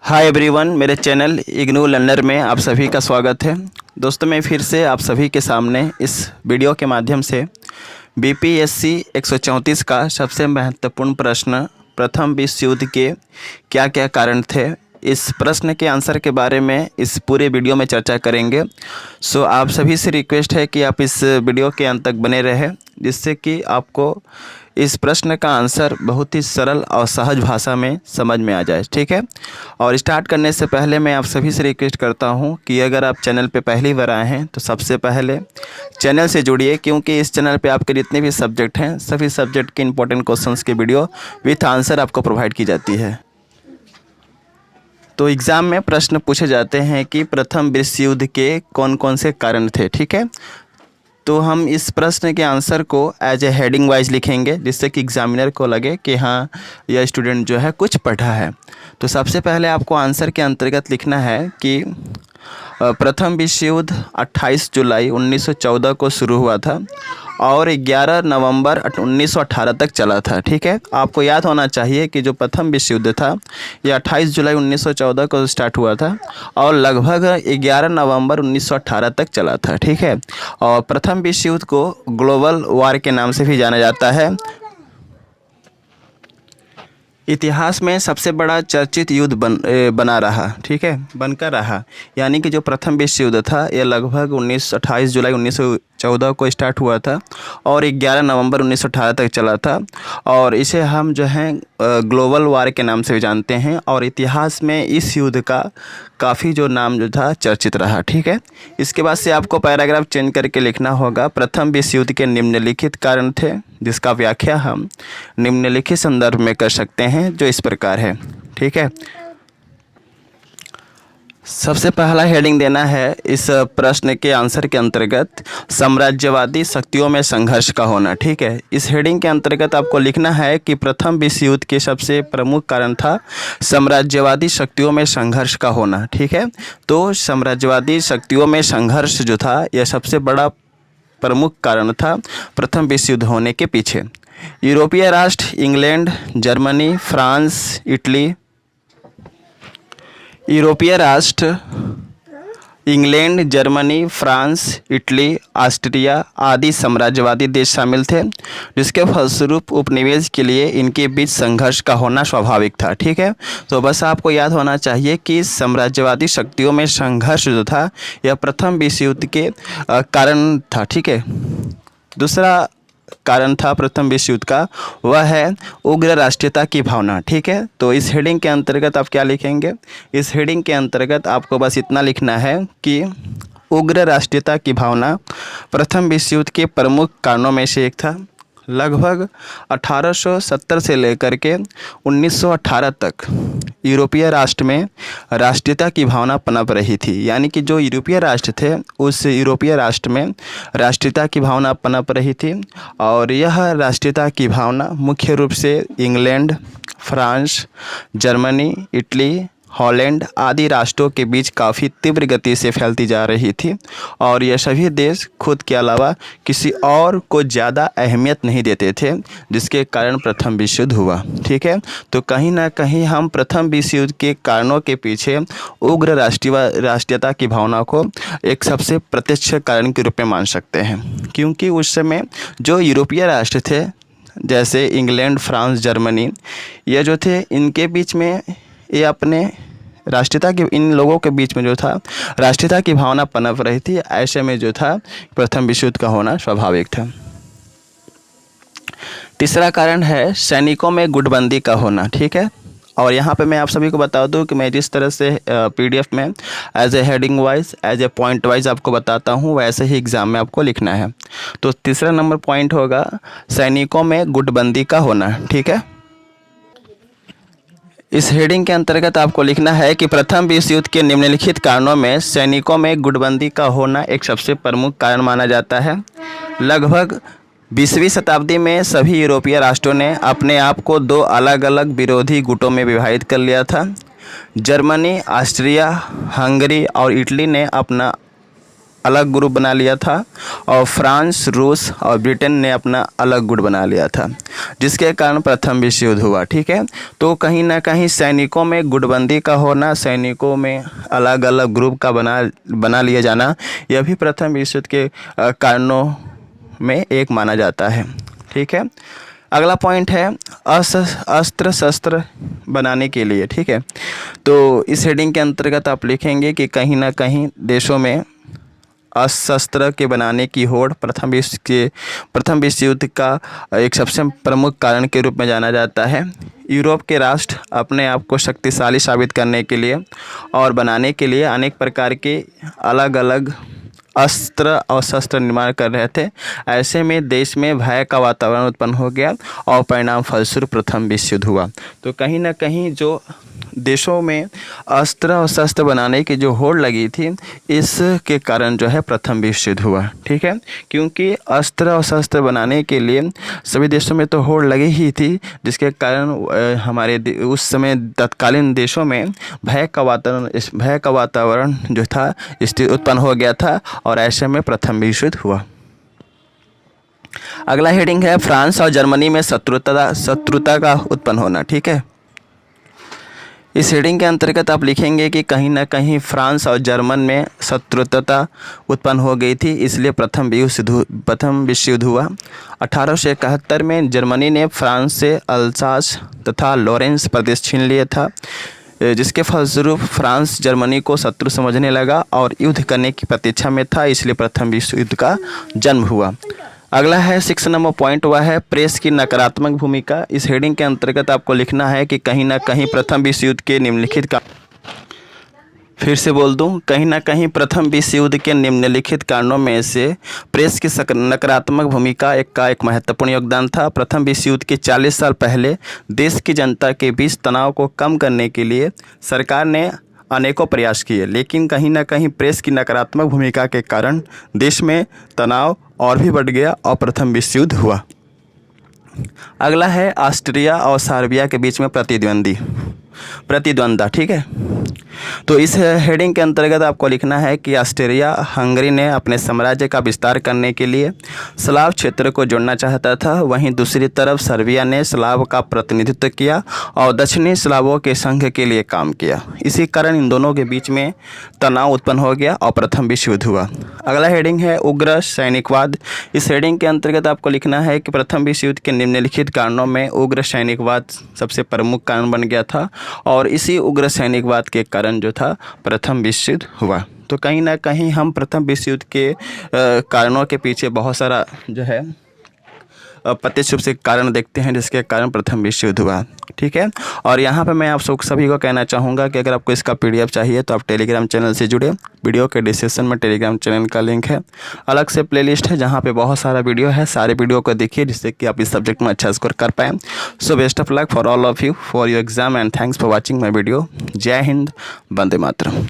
Hi everyone, मेरे channel IGNOU learner में आप सभी का स्वागत है। दोस्तों, मैं फिर से आप सभी के सामने इस वीडियो के माध्यम से बीपीएससी 134 का सबसे महत्वपूर्ण प्रश्न प्रथम विश्व युद्ध के क्या क्या कारण थे, इस प्रश्न के आंसर के बारे में इस पूरे वीडियो में चर्चा करेंगे। सो आप सभी से रिक्वेस्ट है कि आप इस वीडियो के अंत तक बने रहें, जिससे कि आपको इस प्रश्न का आंसर बहुत ही सरल और सहज भाषा में समझ में आ जाए। ठीक है। और स्टार्ट करने से पहले मैं आप सभी से रिक्वेस्ट करता हूं कि अगर आप चैनल पे पहली बार आए हैं तो सबसे पहले चैनल से जुड़िए, क्योंकि इस चैनल पे आपके जितने भी सब्जेक्ट हैं सभी सब्जेक्ट के इंपॉर्टेंट क्वेश्चंस की वीडियो विथ आंसर आपको प्रोवाइड की जाती है। तो एग्ज़ाम में प्रश्न पूछे जाते हैं कि प्रथम विश्व युद्ध के कौन कौन से कारण थे। ठीक है। तो हम इस प्रश्न के आंसर को एज ए हेडिंग वाइज लिखेंगे, जिससे कि एग्जामिनर को लगे कि हाँ, यह स्टूडेंट जो है कुछ पढ़ा है। तो सबसे पहले आपको आंसर के अंतर्गत लिखना है कि प्रथम विश्व युद्ध 28 जुलाई 1914 को शुरू हुआ था और 11 नवंबर 1918 तक चला था। ठीक है। आपको याद होना चाहिए कि जो प्रथम विश्व युद्ध था यह 28 जुलाई 1914 को स्टार्ट हुआ था और लगभग 11 नवंबर 1918 तक चला था। ठीक है। और प्रथम विश्व युद्ध को ग्लोबल वार के नाम से भी जाना जाता है। इतिहास में सबसे बड़ा चर्चित युद्ध बना रहा। ठीक है, बनकर रहा। यानी कि जो प्रथम विश्व युद्ध था यह लगभग 28 जुलाई 1914 को स्टार्ट हुआ था और 11 नवंबर 1918 तक चला था। और इसे हम जो हैं ग्लोबल वार के नाम से भी जानते हैं। और इतिहास में इस युद्ध का काफ़ी जो नाम जो था चर्चित रहा। ठीक है। इसके बाद से आपको पैराग्राफ चेंज करके लिखना होगा, प्रथम विश्व युद्ध के निम्नलिखित कारण थे, जिसका व्याख्या हम निम्नलिखित संदर्भ में कर सकते हैं, जो इस प्रकार है। ठीक है। सबसे पहला हेडिंग देना है इस प्रश्न के आंसर के अंतर्गत साम्राज्यवादी शक्तियों में संघर्ष का होना। ठीक है। इस हेडिंग के अंतर्गत आपको लिखना है कि प्रथम विश्व युद्ध के सबसे प्रमुख कारण था साम्राज्यवादी शक्तियों में संघर्ष का होना। ठीक है। तो साम्राज्यवादी शक्तियों में संघर्ष जो था यह सबसे बड़ा प्रमुख कारण था प्रथम विश्व युद्ध होने के पीछे। यूरोपीय राष्ट्र इंग्लैंड, जर्मनी, फ्रांस, इटली, यूरोपीय राष्ट्र England, Germany, France, Italy, Austria आदि साम्राज्यवादी देश शामिल थे, जिसके फलस्वरूप उपनिवेश के लिए इनके बीच संघर्ष का होना स्वाभाविक था। ठीक है। तो बस आपको याद होना चाहिए कि साम्राज्यवादी शक्तियों में संघर्ष जो था यह प्रथम विश्व युद्ध के कारण था। ठीक है। दूसरा कारण था प्रथम विश्व युद्ध का, वह है उग्र राष्ट्रीयता की भावना। ठीक है। तो इस हेडिंग के अंतर्गत आप क्या लिखेंगे? इस हेडिंग के अंतर्गत आपको बस इतना लिखना है कि उग्र राष्ट्रीयता की भावना प्रथम विश्व युद्ध के प्रमुख कारणों में से एक था। लगभग 1870 से लेकर के 1918 तक यूरोपीय राष्ट्र में राष्ट्रीयता की भावना पनप रही थी। यानी कि जो यूरोपीय राष्ट्र थे उस यूरोपीय राष्ट्र में राष्ट्रीयता की भावना पनप रही थी। और यह राष्ट्रीयता की भावना मुख्य रूप से England, France, Germany, Italy, Holland आदि राष्ट्रों के बीच काफ़ी तीव्र गति से फैलती जा रही थी। और ये सभी देश खुद के अलावा किसी और को ज़्यादा अहमियत नहीं देते थे, जिसके कारण प्रथम विश्व युद्ध हुआ। ठीक है। तो कहीं ना कहीं हम प्रथम विश्व युद्ध के कारणों के पीछे उग्र राष्ट्रीयता की भावना को एक सबसे प्रत्यक्ष कारण के रूप में मान सकते हैं, क्योंकि उस समय जो यूरोपीय राष्ट्र थे जैसे इंग्लैंड, फ्रांस, जर्मनी, ये जो थे इनके बीच में ये अपने राष्ट्रीयता की इन लोगों के बीच में जो था राष्ट्रीयता की भावना पनप रही थी। ऐसे में जो था प्रथम विश्व युद्ध का होना स्वाभाविक था। तीसरा कारण है सैनिकों में गुटबंदी का होना। ठीक है। और यहाँ पे मैं आप सभी को बता दूँ कि मैं जिस तरह से पीडीएफ में as a heading wise as a point wise आपको बताता हूँ, वैसे ही एग्ज़ाम में आपको लिखना है। तो तीसरा नंबर पॉइंट होगा सैनिकों में गुटबंदी का होना। ठीक है। इस हेडिंग के अंतर्गत आपको लिखना है कि प्रथम विश्व युद्ध के निम्नलिखित कारणों में सैनिकों में गुटबंदी का होना एक सबसे प्रमुख कारण माना जाता है। लगभग 20वीं शताब्दी में सभी यूरोपीय राष्ट्रों ने अपने आप को दो अलग अलग विरोधी गुटों में विभाजित कर लिया था। जर्मनी, ऑस्ट्रिया, हंगरी और इटली ने अपना अलग ग्रुप बना लिया था और फ्रांस, रूस और ब्रिटेन ने अपना अलग गुट बना लिया था, जिसके कारण प्रथम विश्व युद्ध हुआ। ठीक है, तो कहीं ना कहीं सैनिकों में गुटबंदी का होना, सैनिकों में अलग अलग ग्रुप का बना लिया जाना, यह भी प्रथम विश्व युद्ध के कारणों में एक माना जाता है। ठीक है, अगला पॉइंट है अस्त्र शस्त्र बनाने के लिए। ठीक है, तो इस हेडिंग के अंतर्गत आप लिखेंगे कि कहीं ना कहीं देशों में शस्त्र के बनाने की होड़ प्रथम विश्व युद्ध का एक सबसे प्रमुख कारण के रूप में जाना जाता है। यूरोप के राष्ट्र अपने आप को शक्तिशाली साबित करने के लिए और बनाने के लिए अनेक प्रकार के अलग अलग अस्त्र और शस्त्र निर्माण कर रहे थे। ऐसे में देश में भय का वातावरण उत्पन्न हो गया और परिणाम फलस्वरूप प्रथम विश्व युद्ध हुआ। तो कहीं ना कहीं जो देशों में अस्त्र और शस्त्र बनाने की जो होड़ लगी थी, इसके कारण जो है प्रथम विश्व युद्ध हुआ। ठीक है, क्योंकि अस्त्र और शस्त्र बनाने के लिए सभी देशों में तो होड़ लगी ही थी, जिसके कारण हमारे उस समय तत्कालीन देशों में भय का वातावरण जो था स्थिति उत्पन्न हो गया था और ऐसे में प्रथम विश्व युद्ध हुआ। अगला हेडिंग है फ्रांस और जर्मनी में शत्रुता का उत्पन्न होना। ठीक है, इस हेडिंग के अंतर्गत आप लिखेंगे कि कहीं ना कहीं फ्रांस और जर्मन में शत्रुता उत्पन्न हो गई थी, इसलिए प्रथम विश्व युद्ध हुआ। 1871 में जर्मनी ने फ्रांस से अल्सास तथा लॉरेंस प्रदेश छीन लिया था, जिसके फलस्वरूप फ्रांस जर्मनी को शत्रु समझने लगा और युद्ध करने की प्रतीक्षा में था, इसलिए प्रथम विश्व युद्ध का जन्म हुआ। अगला है 6 नंबर पॉइंट, वह है प्रेस की नकारात्मक भूमिका। इस हेडिंग के अंतर्गत आपको लिखना है कि कहीं ना कहीं प्रथम विश्व युद्ध के निम्नलिखित का फिर से बोल दूं, कहीं ना कहीं प्रथम विश्व युद्ध के निम्नलिखित कारणों में से प्रेस की नकारात्मक भूमिका का एक महत्वपूर्ण योगदान था। प्रथम विश्व युद्ध के 40 साल पहले देश की जनता के बीच तनाव को कम करने के लिए सरकार ने अनेकों प्रयास किए, लेकिन कहीं ना कहीं प्रेस की नकारात्मक भूमिका के कारण देश में तनाव और भी बढ़ गया और प्रथम विश्व युद्ध हुआ। अगला है ऑस्ट्रिया और सर्बिया के बीच में प्रतिद्वंद्विता। ठीक है, तो इस हेडिंग के अंतर्गत आपको लिखना है कि ऑस्ट्रिया हंगरी ने अपने साम्राज्य का विस्तार करने के लिए स्लाव क्षेत्र को जोड़ना चाहता था, वहीं दूसरी तरफ सर्बिया ने स्लाव का प्रतिनिधित्व किया और दक्षिणी स्लावों के संघ के लिए काम किया। इसी कारण इन दोनों के बीच में तनाव उत्पन्न हो गया और प्रथम विश्व युद्ध हुआ। अगला हेडिंग है उग्र सैनिकवाद। इस हेडिंग के अंतर्गत आपको लिखना है कि प्रथम विश्व युद्ध के निम्नलिखित कारणों में उग्र सैनिकवाद सबसे प्रमुख कारण बन गया था और इसी उग्र सैनिकवाद के कारण जो था प्रथम विश्व युद्ध हुआ। तो कहीं ना कहीं हम प्रथम विश्व युद्ध के कारणों के पीछे बहुत सारा जो है प्रत्यक्ष रूप से कारण देखते हैं, जिसके कारण प्रथम विश्व युद्ध हुआ। ठीक है, और यहाँ पे मैं आप सभी को कहना चाहूँगा कि अगर आपको इसका PDF चाहिए तो आप टेलीग्राम चैनल से जुड़े। वीडियो के डिस्क्रिप्शन में टेलीग्राम चैनल का लिंक है, अलग से प्लेलिस्ट है जहाँ पे बहुत सारा वीडियो है, सारे वीडियो को देखिए जिससे कि आप इस सब्जेक्ट में अच्छा स्कोर कर पाएँ। So best of luck for all of you for your exam and thanks for watching my video. जय हिंद, वंदे मातरम।